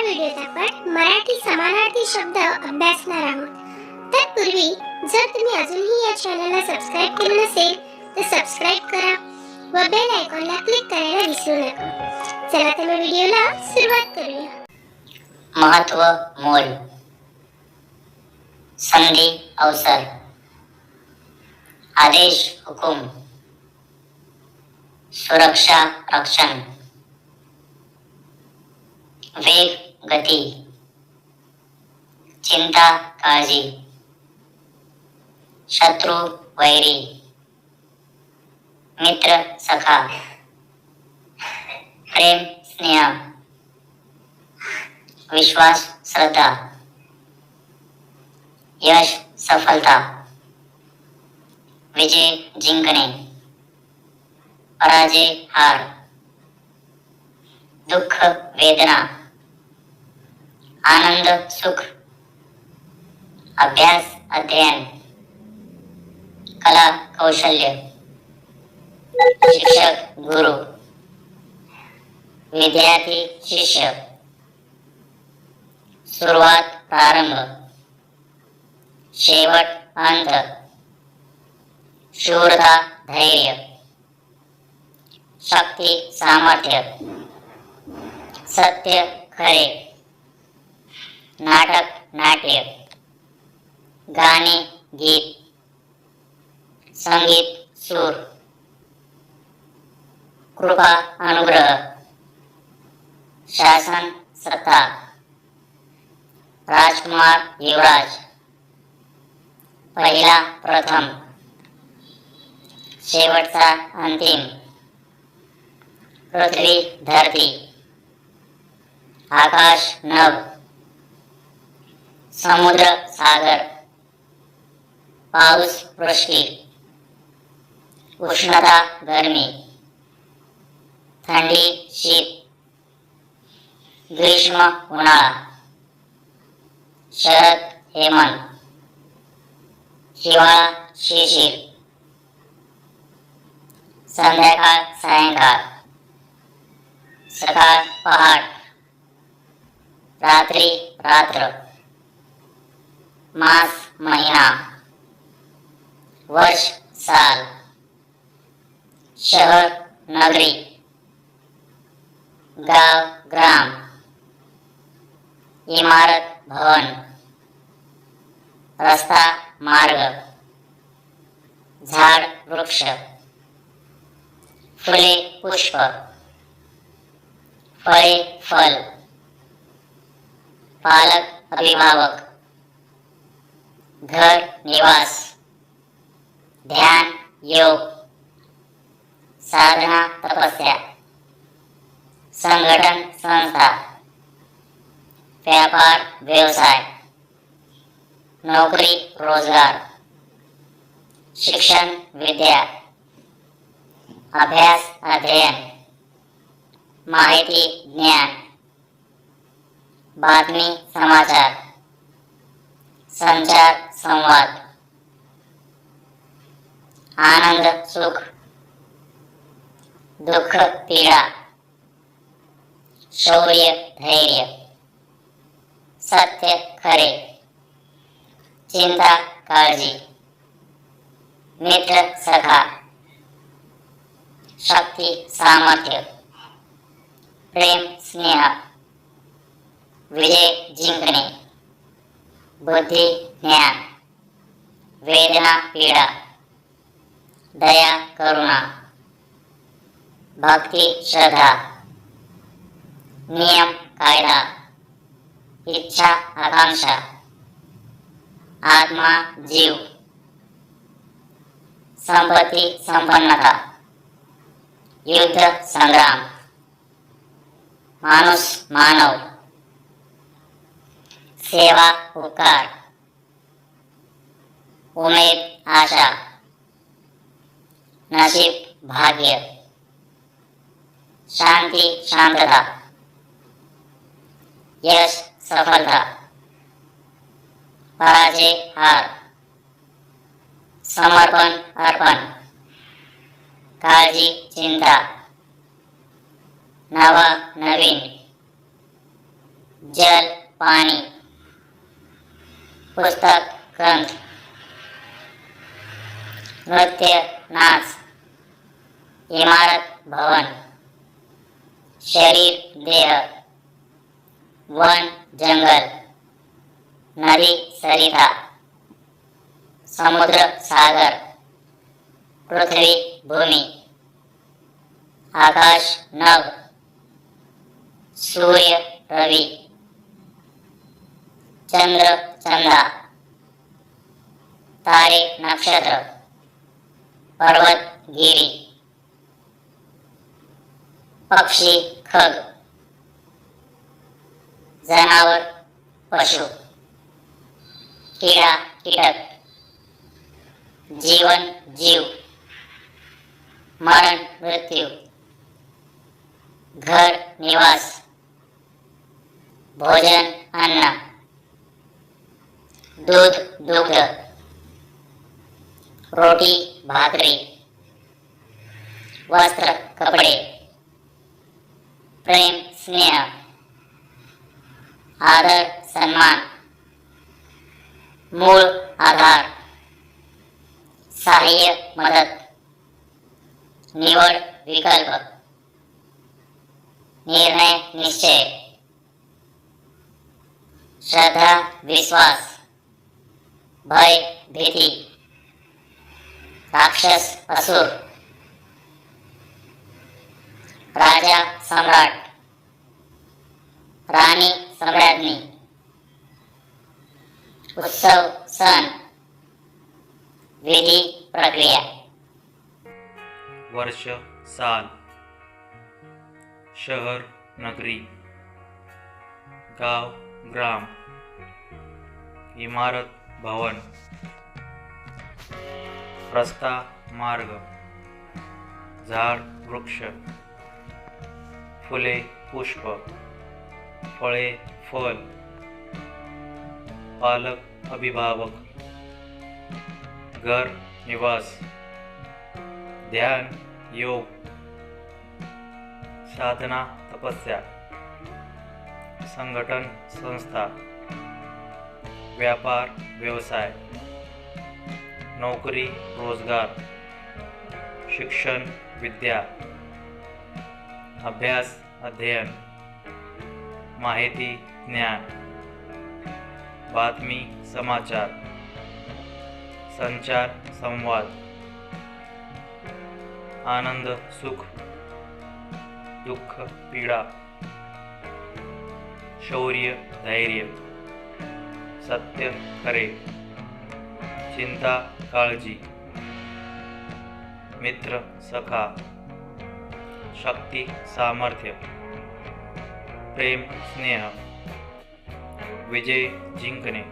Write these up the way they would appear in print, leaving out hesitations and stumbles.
व्हिडिओत आपण मराठी समानार्थी शब्द अभ्यासणार आहोत. तत्पूर्वी जर तुम्ही अजूनही या चॅनलला सबस्क्राइब केले नसेल तर सबस्क्राइब करा व बेल आयकॉनला क्लिक करायला विसरू नका. चला तर मग व्हिडिओला सुरुवात करूया. महत्व, मोल, संधी, अवसर, आदेश, हुकुम, सुरक्षा, रक्षण, वेग, गती, चिंता, काळजी, शत्रु, वैरी, मित्र, सखा, प्रेम, स्नेह, विश्वास, श्रद्धा, यश, सफलता, विजय, जिंकणे, पराजय, हार, दुःख, वेदना, आनंद, सुख, अभ्यास, अध्ययन, कला, कौशल्य, शिक्षक, गुरु, विद्यार्थी, शिष्य, सुरुवात, प्रारंभ, शेवट, अंत, शूरता, धैर्य, शक्ती, सामर्थ्य, सत्य, खरे, नाटक, नाट्य, गाणे, गीत, संगीत, सूर, कृपा, अनुग्रह, शासन, सत्ता, राजकुमार, युवराज, पहिला, प्रथम, शेवटचा, अंतिम, पृथ्वी, धरती, आकाश, नभ, समुद्र, सागर, पाऊस, वृष्टी, उष्णता, गर्मी, थंडी, शीत, ग्रीष्म, उन्हाळा, शरद, हेमंत, हिवाळा, शिशिर, संध्याकाळ, सायंकाळ, सकाळ, पहाट, रात्री, रात्र, मास, महिना, वर्ष, साल, शहर, नगरी, गाव, ग्राम, इमारत, भवन, रस्ता, मार्ग, झाड, वृक्ष, फुले, पुष्प, फळे, फल, पालक, अभिभावक, घर, निवास, ध्यान, योग, साधना, तपस्या, संघटन, संस्था, व्यापार, व्यवसाय, नोकरी, रोजगार, शिक्षण, विद्या, अभ्यास, अध्ययन, माहिती, ज्ञान, बातमी, समाचार, संचार, संवाद, आनंद, सुख, दुःख, पीडा, शौर्य, धैर्य, सत्य, खरे, चिंता, काळजी, मित्र, सखा, शक्ती, सामर्थ्य, प्रेम, स्नेह, विजय, जिंकणे, बुद्धी, ज्ञान, वेदना, पीडा, दया, करुणा, भक्ती, श्रद्धा, नियम, कायदा, इच्छा, आकांक्षा, आत्मा, जीव, संपत्ती, संपन्नता, युद्ध, संग्राम, माणूस, मानव, सेवा, उपकार, उमेद, आशा, नशीब, भाग्य, शांती, शांतता, यश, सफलता, पराजय, हार, समर्पण, अर्पण, काळजी, चिंता, नवा, नवीन, जल पानी पुस्तक ग्रंथ नृत्य नाच इमारत भवन शरीर देह वन जंगल नदी सरिता समुद्र सागर पृथ्वी भूमि आकाश नभ सूर्य रवि चंद्र चंदा तारे नक्षत्र पर्वत गिरी पक्षी खग जनावर पशु कीड़ा कीटक जीवन जीव मरण मृत्यु घर निवास भोजन अन्न दूध दुग्ध रोटी भाकरी वस्त्र कपड़े प्रेम स्नेह आदर सम्मान मूळ आधार सहाय्य मदत निवड विकल्प निर्णय निश्चय श्रद्धा विश्वास भय भीति राक्षस असुर राजा सम्राट राणी सम्राज्ञी उत्सव सण विधि प्रक्रिया वर्ष साल शहर नगरी गाव ग्राम इमारत भवन रस्ता मार्ग झाड वृक्ष फुले पुष्प फळे फल पालक अभिभावक घर निवास ध्यान योग साधना तपस्या संघटन संस्था व्यापार व्यवसाय नोकरी रोजगार शिक्षण विद्या अभ्यास अध्ययन माहिती ज्ञान बातमी समाचार संचार संवाद आनंद सुख दुःख पीडा शौर्य धैर्य सत्य खरे चिंता काळजी मित्र सखा शक्ती सामर्थ्य प्रेम स्नेह विजय जिंकणे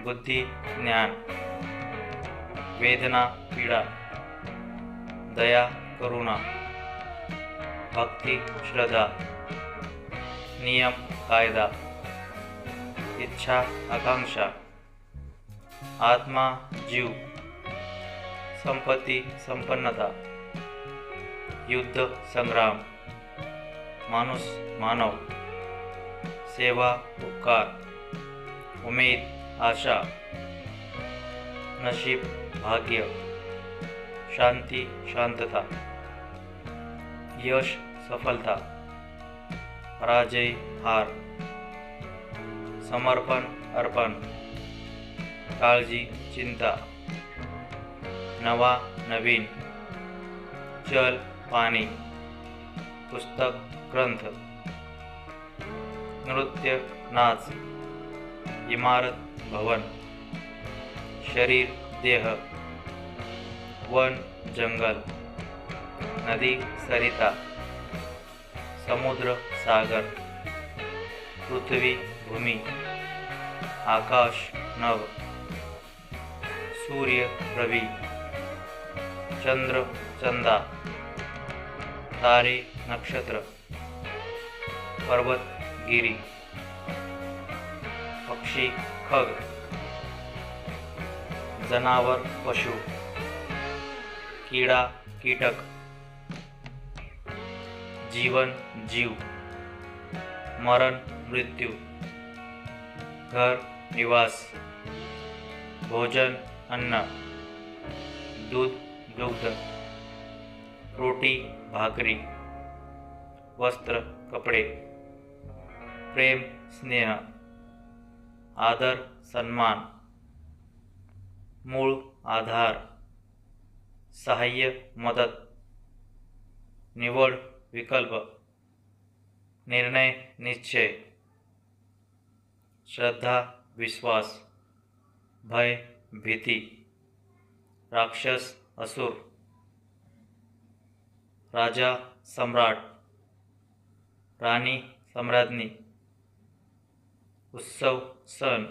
बुद्धी ज्ञान वेदना पीडा दया करुणा भक्ती श्रद्धा नियम कायदा इच्छा आकांक्षा आत्मा जीव संपत्ती संपन्नता युद्ध संग्राम माणूस मानव सेवा उपकार उमेद आशा नशीब भाग्य शांती शांतता यश सफलता पराजय हार समर्पण अर्पण काळजी चिंता नवा नवीन चल पाणी पुस्तक ग्रंथ नृत्य नाच इमारत भवन शरीर देह वन जंगल नदी सरिता समुद्र सागर पृथ्वी भूमी आकाश नभ सूर्य रवि चंद्र चंदा तारे नक्षत्र पर्वत गिरी पक्षी खग जनावर पशु कीड़ा कीटक जीवन जीव मरण मृत्यू, घर निवास, भोजन अन्न, दूध दुग्ध, रोटी भाकरी, वस्त्र कपडे, प्रेम स्नेह, आदर सन्मान, मूळ आधार, सहाय्य मदत, निवड विकल्प, निर्णय निश्चय, श्रद्धा विश्वास, भय भीती, राक्षस असुर, राजा सम्राट, राणी सम्राज्ञी, उत्सव सण,